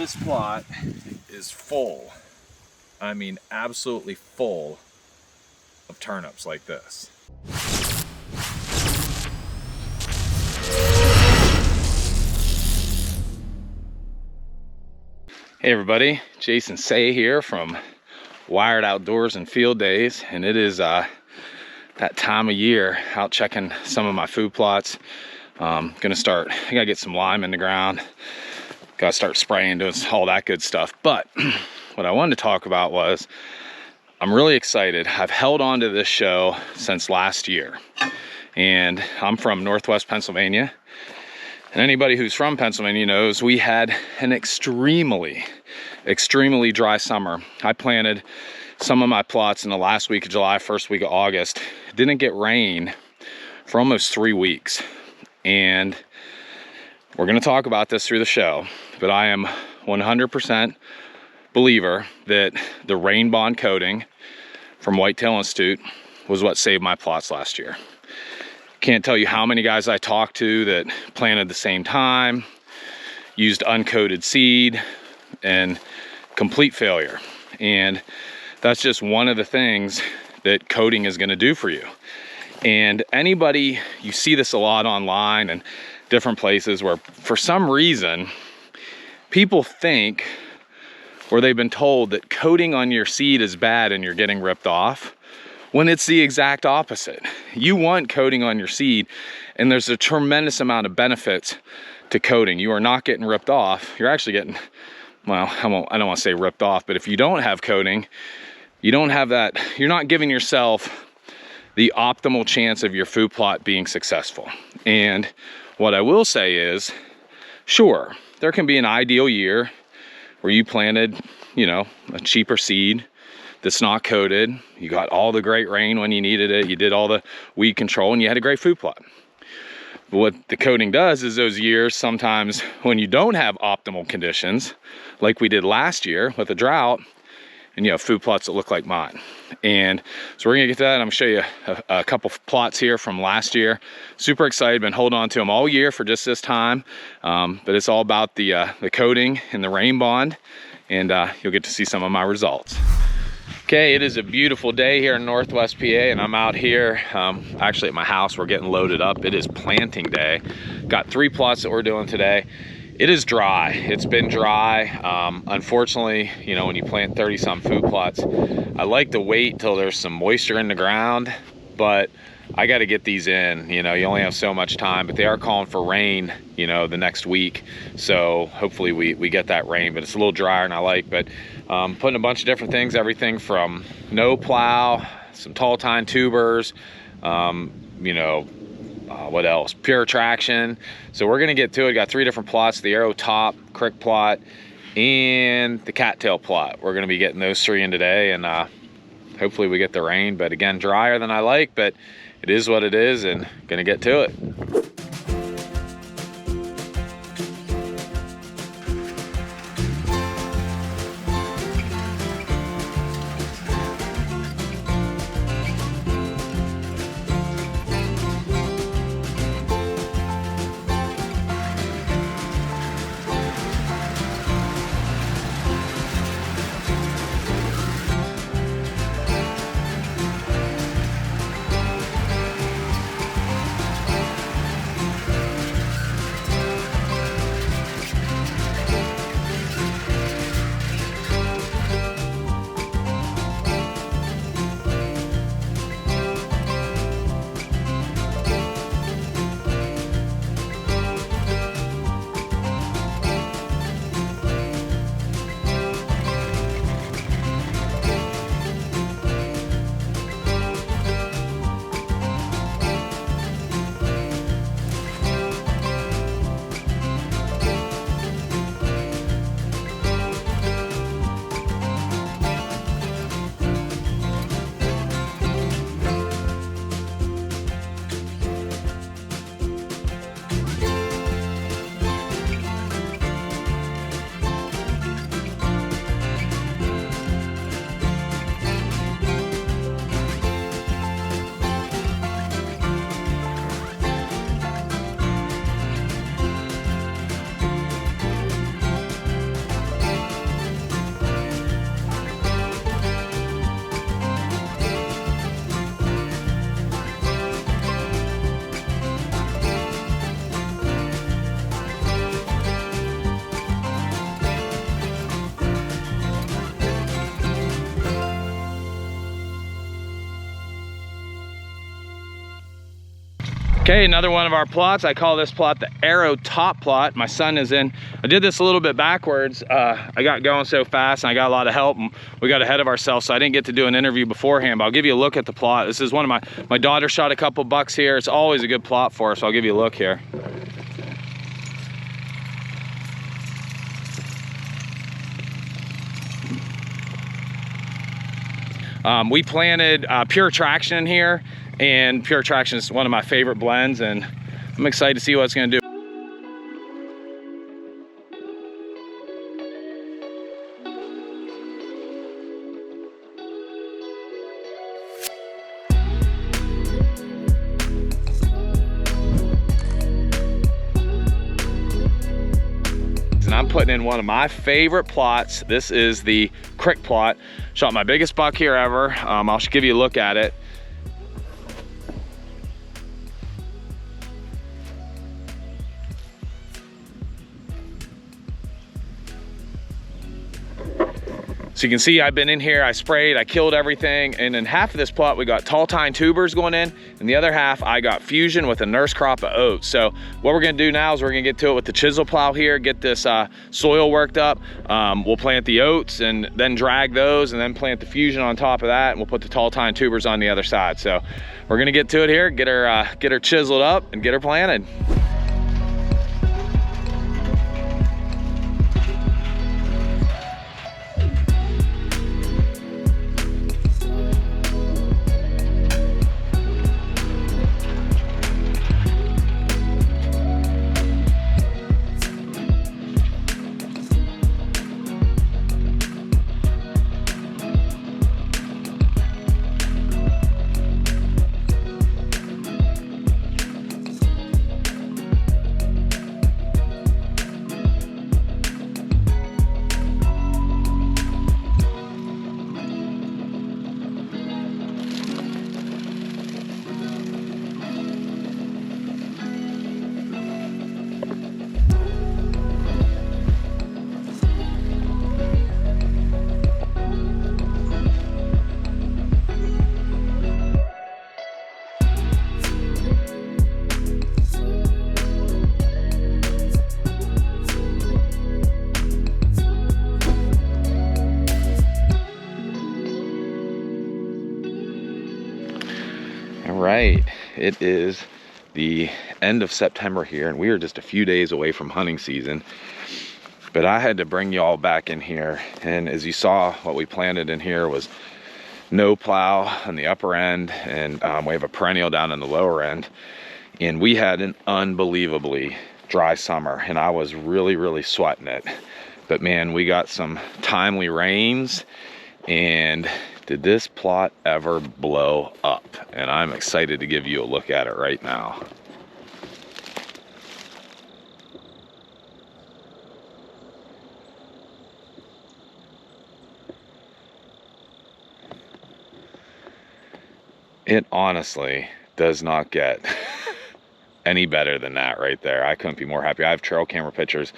This plot is full, I mean absolutely full of turnips like this. Hey everybody, Jason Say here from Wired Outdoors and Field Days, and it is that time of year out checking some of my food plots. I gotta get some lime in the ground, gotta start spraying, doing all that good stuff. But what I wanted to talk about was I'm really excited. I've held on to this show since last year, and I'm from Northwest Pennsylvania. And anybody who's from Pennsylvania knows we had an extremely dry summer. I planted some of my plots in the last week of July, first week of August. It didn't get rain for almost 3 weeks. And we're gonna talk about this through the show, but I am 100% believer that the rain bond coating from Whitetail Institute was what saved my plots last year. Can't tell you how many guys I talked to that planted the same time, used uncoated seed, and complete failure. And that's just one of the things that coating is gonna do for you. And anybody, you see this a lot online and different places where for some reason, people think, or they've been told that coating on your seed is bad and you're getting ripped off, when it's the exact opposite. You want coating on your seed, and there's a tremendous amount of benefits to coating. You are not getting ripped off. You're actually getting, well, I don't want to say ripped off, but if you don't have coating, you don't have that, you're not giving yourself the optimal chance of your food plot being successful. And what I will say is, sure, there can be an ideal year where you planted, you know, a cheaper seed that's not coated, you got all the great rain when you needed it, you did all the weed control, and you had a great food plot. But what the coating does is those years, sometimes when you don't have optimal conditions, like we did last year with the drought, and you have food plots that look like mine. And so we're gonna get to that. I'm gonna show you a couple plots here from last year. Super excited, been holding on to them all year for just this time. But it's all about the coating and the rain bond, and you'll get to see some of my results. Okay, it is a beautiful day here in Northwest PA, and I'm out here actually at my house. We're getting loaded up. It is planting day. Got 3 plots that we're doing today. It is dry. It's been dry. Unfortunately, you know, when you plant 30-some food plots, I like to wait till there's some moisture in the ground, but I got to get these in. You know, you only have so much time, but they are calling for rain, you know, the next week. So hopefully we get that rain, but it's a little drier than I like. But putting a bunch of different things, everything from no plow, some tall tine tubers, you know, what else? Pure traction. So we're gonna get to it. Got 3 different plots: the arrow top, crick plot, and the cattail plot. We're gonna be getting those 3 in today, and hopefully we get the rain. But again, drier than I like, but it is what it is, and gonna get to it. Okay, another one of our plots. I call this plot the arrow top plot. My son is in. I did this a little bit backwards. I got going so fast and I got a lot of help and we got ahead of ourselves, so I didn't get to do an interview beforehand, but I'll give you a look at the plot. This is one of my daughter shot a couple bucks here. It's always a good plot for us, so I'll give you a look here. We planted Pure Traction in here, and Pure Traction is one of my favorite blends, and I'm excited to see what it's gonna do. And I'm putting in one of my favorite plots. This is the crick plot. Shot my biggest buck here ever. I'll give you a look at it. So you can see I've been in here, I sprayed, I killed everything, and in half of this plot we got tall tine tubers going in, and the other half I got fusion with a nurse crop of oats. So what we're gonna do now is we're gonna get to it with the chisel plow here, get this soil worked up. We'll plant the oats and then drag those and then plant the fusion on top of that, and we'll put the tall tine tubers on the other side. So we're gonna get to it here, get her chiseled up and get her planted. Right, it is the end of September here, and we are just a few days away from hunting season. But I had to bring y'all back in here, and as you saw, what we planted in here was no plow on the upper end, and we have a perennial down in the lower end. And we had an unbelievably dry summer, and I was really sweating it. But man, we got some timely rains, and did this plot ever blow up? And I'm excited to give you a look at it right now. It honestly does not get any better than that right there. I couldn't be more happy. I have trail camera pictures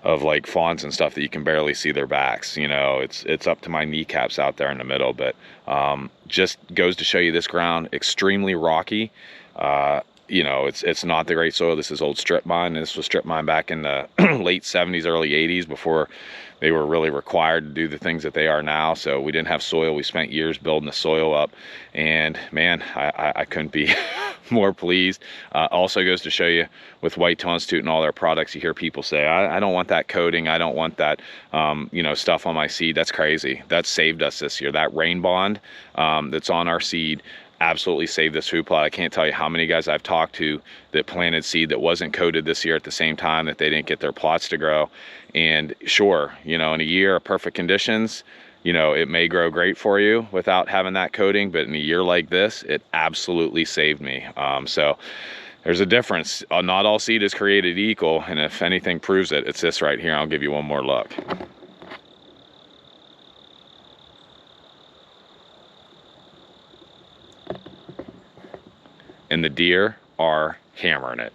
of like fawns and stuff that you can barely see their backs. You know, it's up to my kneecaps out there in the middle, but just goes to show you this ground, extremely rocky. You know, it's not the great soil. This is old strip mine. This was strip mine back in the late 70s, early 80s, before they were really required to do the things that they are now. So we didn't have soil. We spent years building the soil up, and man, I couldn't be more pleased. Also goes to show you with Whitetail Institute and all their products, you hear people say, I don't want that coating, I don't want that you know, stuff on my seed. That's crazy. That saved us this year. That rain bond that's on our seed absolutely saved this food plot. I can't tell you how many guys I've talked to that planted seed that wasn't coated this year at the same time, that they didn't get their plots to grow. And sure, you know, in a year of perfect conditions, you know, it may grow great for you without having that coating, but in a year like this, it absolutely saved me. So there's a difference. Not all seed is created equal, and if anything proves it, it's this right here. I'll give you one more look. And the deer are hammering it.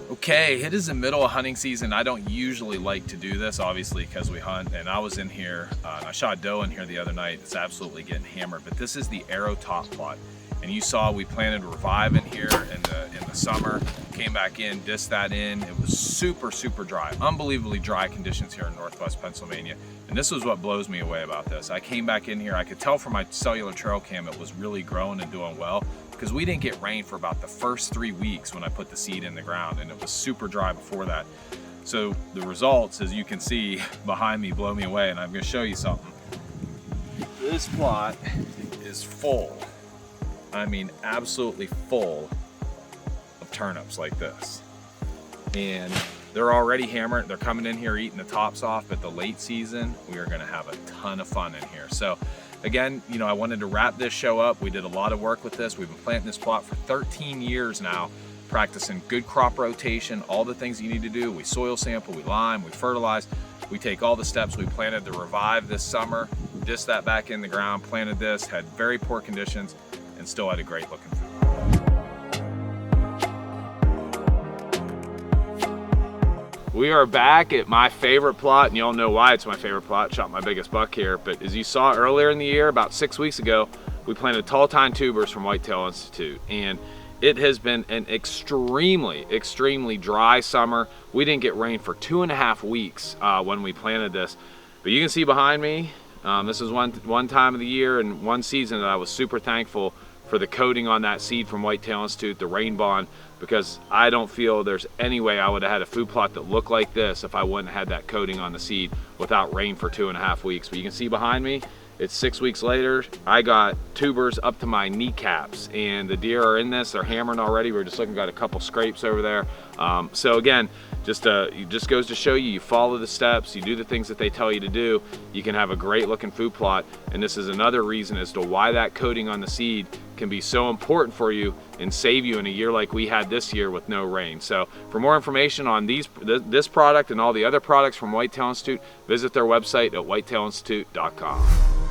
Okay, it is the middle of hunting season. I don't usually like to do this, obviously, because we hunt, and I was in here, and I shot doe in here the other night. It's absolutely getting hammered, but this is the arrow top plot. And you saw we planted Revive in here in the summer, came back in, dissed that in. It was super, super dry, unbelievably dry conditions here in Northwest Pennsylvania. And this was what blows me away about this. I came back in here, I could tell from my cellular trail cam it was really growing and doing well, because we didn't get rain for about the first 3 weeks when I put the seed in the ground, and it was super dry before that. So the results, as you can see behind me, blow me away, and I'm gonna show you something. This plot is full. I mean, absolutely full of turnips like this. And they're already hammered. They're coming in here eating the tops off, but the late season, we are gonna have a ton of fun in here. So again, you know, I wanted to wrap this show up. We did a lot of work with this. We've been planting this plot for 13 years now, practicing good crop rotation, all the things you need to do. We soil sample, we lime, we fertilize, we take all the steps. We planted the Revive this summer, dissed that back in the ground, planted this, had very poor conditions, and still had a great looking food. We are back at my favorite plot, and y'all know why it's my favorite plot. Shot my biggest buck here, but as you saw earlier in the year, about 6 weeks ago, we planted tall tine tubers from Whitetail Institute, and it has been an extremely, extremely dry summer. We didn't get rain for 2.5 weeks when we planted this, but you can see behind me, this is one time of the year and one season that I was super thankful for the coating on that seed from Whitetail Institute, the rain bond, because I don't feel there's any way I would have had a food plot that looked like this if I wouldn't have had that coating on the seed without rain for 2.5 weeks. But you can see behind me, it's 6 weeks later. I got tubers up to my kneecaps, and the deer are in this. They're hammering already. We're just looking, got a couple scrapes over there. So again, it just goes to show you, you follow the steps, you do the things that they tell you to do, you can have a great looking food plot. And this is another reason as to why that coating on the seed can be so important for you and save you in a year like we had this year with no rain. So for more information on this product and all the other products from Whitetail Institute, visit their website at whitetailinstitute.com.